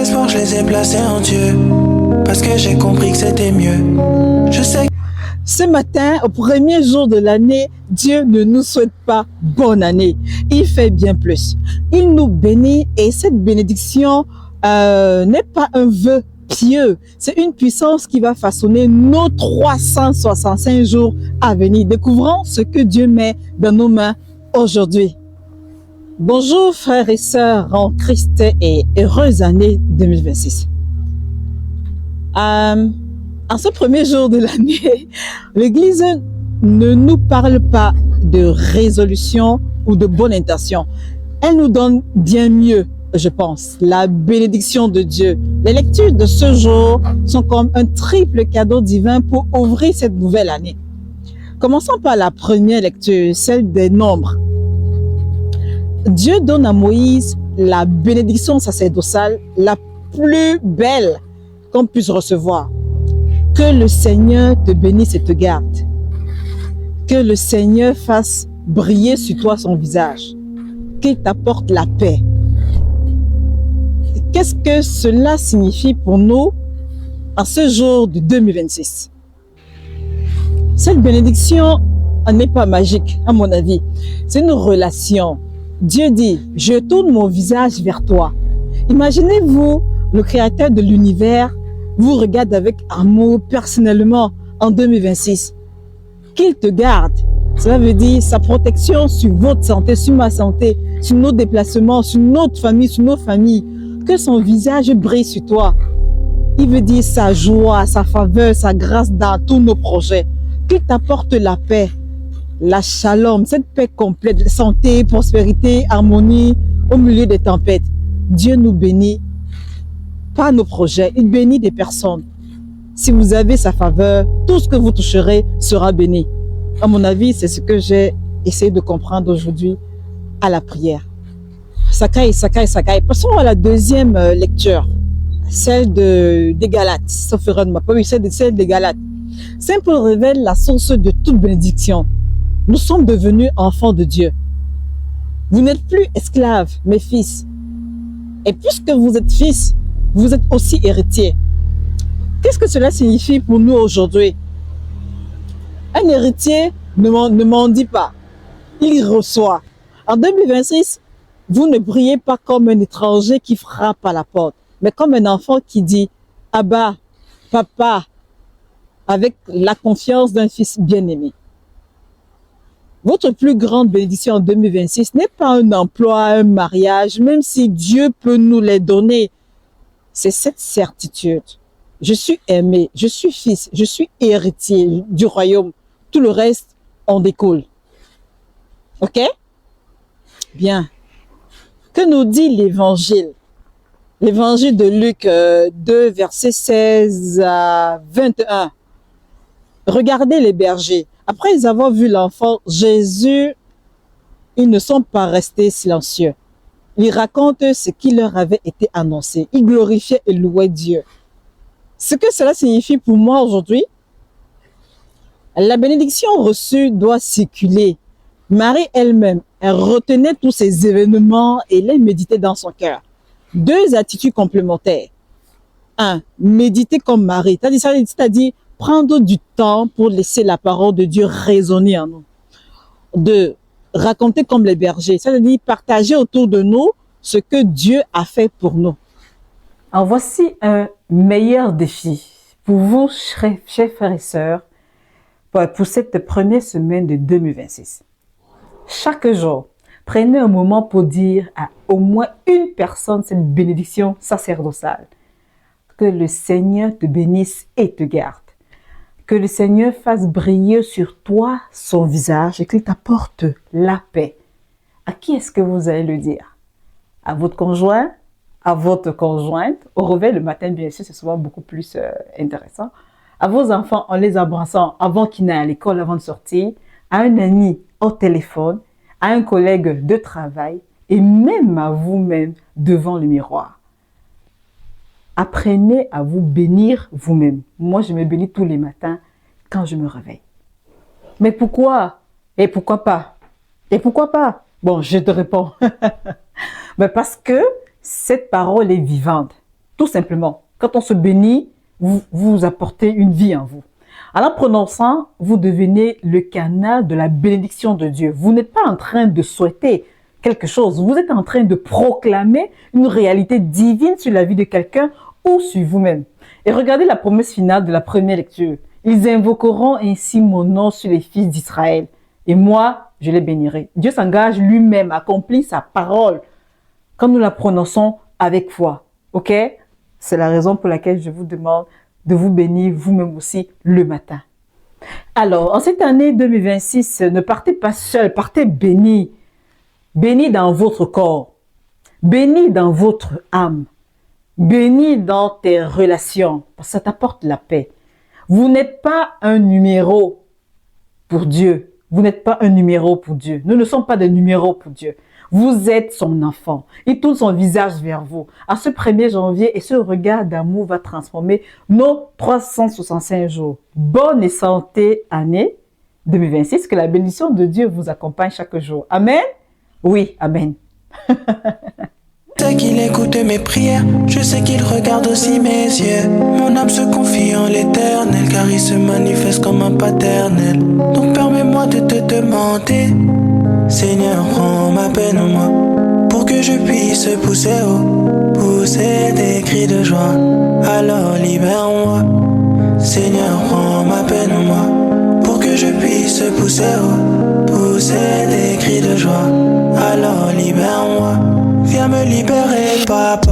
espoirs, je les ai placés en Dieu. Parce que j'ai compris que c'était mieux. Je sais. Ce matin, au premier jour de l'année, Dieu ne nous souhaite pas bonne année. Il fait bien plus. Il nous bénit et cette bénédiction n'est pas un vœu pieux. C'est une puissance qui va façonner nos 365 jours à venir. Découvrons ce que Dieu met dans nos mains aujourd'hui. Bonjour frères et sœurs en Christ et heureuse année 2026. En ce premier jour de l'année, l'Église ne nous parle pas de résolution ou de bonne intention. Elle nous donne bien mieux, je pense, la bénédiction de Dieu. Les lectures de ce jour sont comme un triple cadeau divin pour ouvrir cette nouvelle année. Commençons par la première lecture, celle des Nombres. Dieu donne à Moïse la bénédiction sacerdotale la plus belle qu'on puisse recevoir. Que le Seigneur te bénisse et te garde. Que le Seigneur fasse briller sur toi son visage. Qu'il t'apporte la paix. Qu'est-ce que cela signifie pour nous en ce jour de 2026? Cette bénédiction n'est pas magique, à mon avis. C'est une relation. Dieu dit, je tourne mon visage vers toi. Imaginez-vous, le créateur de l'univers vous regarde avec amour personnellement en 2026. Qu'il te garde. Cela veut dire sa protection sur votre santé, sur ma santé, sur nos déplacements, sur notre famille, sur nos familles. Que son visage brille sur toi. Il veut dire sa joie, sa faveur, sa grâce dans tous nos projets. Qu'il t'apporte la paix, la shalom, cette paix complète, santé, prospérité, harmonie au milieu des tempêtes. Dieu nous bénit. Pas nos projets, il bénit des personnes. Si vous avez sa faveur, tout ce que vous toucherez sera béni. À mon avis, c'est ce que j'ai essayé de comprendre aujourd'hui à la prière. Sakai. Passons à la deuxième lecture, celle des Galates. Sauf erreur de ma part, oui, celle des Galates. Saint Paul révèle la source de toute bénédiction. Nous sommes devenus enfants de Dieu. Vous n'êtes plus esclaves, mais fils. Et puisque vous êtes fils, vous êtes aussi héritier. Qu'est-ce que cela signifie pour nous aujourd'hui? Un héritier ne mendie pas, il reçoit. En 2026, vous ne brillez pas comme un étranger qui frappe à la porte, mais comme un enfant qui dit « Abba, papa », avec la confiance d'un fils bien-aimé. Votre plus grande bénédiction en 2026 n'est pas un emploi, un mariage, même si Dieu peut nous les donner. C'est cette certitude. Je suis aimé, je suis fils, je suis héritier du royaume. Tout le reste, on découle. Ok? Bien. Que nous dit l'évangile? L'évangile de Luc 2, versets 16 à 21. Regardez les bergers. Après avoir vu l'enfant Jésus, ils ne sont pas restés silencieux. Ils racontent ce qui leur avait été annoncé. Ils glorifiaient et louaient Dieu. Ce que cela signifie pour moi aujourd'hui, la bénédiction reçue doit circuler. Marie elle-même, elle retenait tous ces événements et les méditait dans son cœur. Deux attitudes complémentaires. Un, méditer comme Marie, c'est-à-dire prendre du temps pour laisser la parole de Dieu résonner en nous. Deux, raconter comme les bergers, c'est-à-dire partager autour de nous ce que Dieu a fait pour nous. Alors voici un meilleur défi pour vous, chers frères et sœurs, pour cette première semaine de 2026. Chaque jour, prenez un moment pour dire à au moins une personne cette bénédiction sacerdotale. Que le Seigneur te bénisse et te garde. Que le Seigneur fasse briller sur toi son visage et qu'il t'apporte la paix. À qui est-ce que vous allez le dire? À votre conjoint? À votre conjointe? Au réveil le matin, bien sûr, c'est souvent beaucoup plus intéressant. À vos enfants en les embrassant avant qu'ils n'aillent à l'école, avant de sortir. À un ami au téléphone. À un collègue de travail. Et même à vous-même devant le miroir. Apprenez à vous bénir vous-même. Moi, je me bénis tous les matins quand je me réveille. Mais pourquoi? Et pourquoi pas? Et pourquoi pas? Bon, je te réponds. Mais parce que cette parole est vivante. Tout simplement. Quand on se bénit, vous apportez une vie en vous. En la prononçant, vous devenez le canal de la bénédiction de Dieu. Vous n'êtes pas en train de souhaiter quelque chose. Vous êtes en train de proclamer une réalité divine sur la vie de quelqu'un ou sur vous-même. Et regardez la promesse finale de la première lecture. Ils invoqueront ainsi mon nom sur les fils d'Israël. Et moi, je les bénirai. Dieu s'engage lui-même à accomplir sa parole quand nous la prononçons avec foi. OK? C'est la raison pour laquelle je vous demande de vous bénir vous-même aussi le matin. Alors, en cette année 2026, ne partez pas seul, partez bénis. Bénis dans votre corps, bénis dans votre âme, bénis dans tes relations, parce que ça t'apporte la paix. Vous n'êtes pas un numéro pour Dieu. Vous n'êtes pas un numéro pour Dieu. Nous ne sommes pas des numéros pour Dieu. Vous êtes son enfant. Il tourne son visage vers vous. À ce 1er janvier, et ce regard d'amour va transformer nos 365 jours. Bonne et santé année 2026. Que la bénédiction de Dieu vous accompagne chaque jour. Amen. Oui, amen. Je sais qu'il écoute mes prières, je sais qu'il regarde aussi mes yeux. Mon âme se confie en l'éternel, car il se manifeste comme un paternel. Donc permets-moi de te demander, Seigneur, prends ma peine en moi, pour que je puisse pousser haut, pousser des cris de joie. Alors libère-moi, Seigneur, prends ma peine en moi, pour que je puisse pousser haut, pousser des cris de joie. Alors libère-moi, viens me libérer, papa.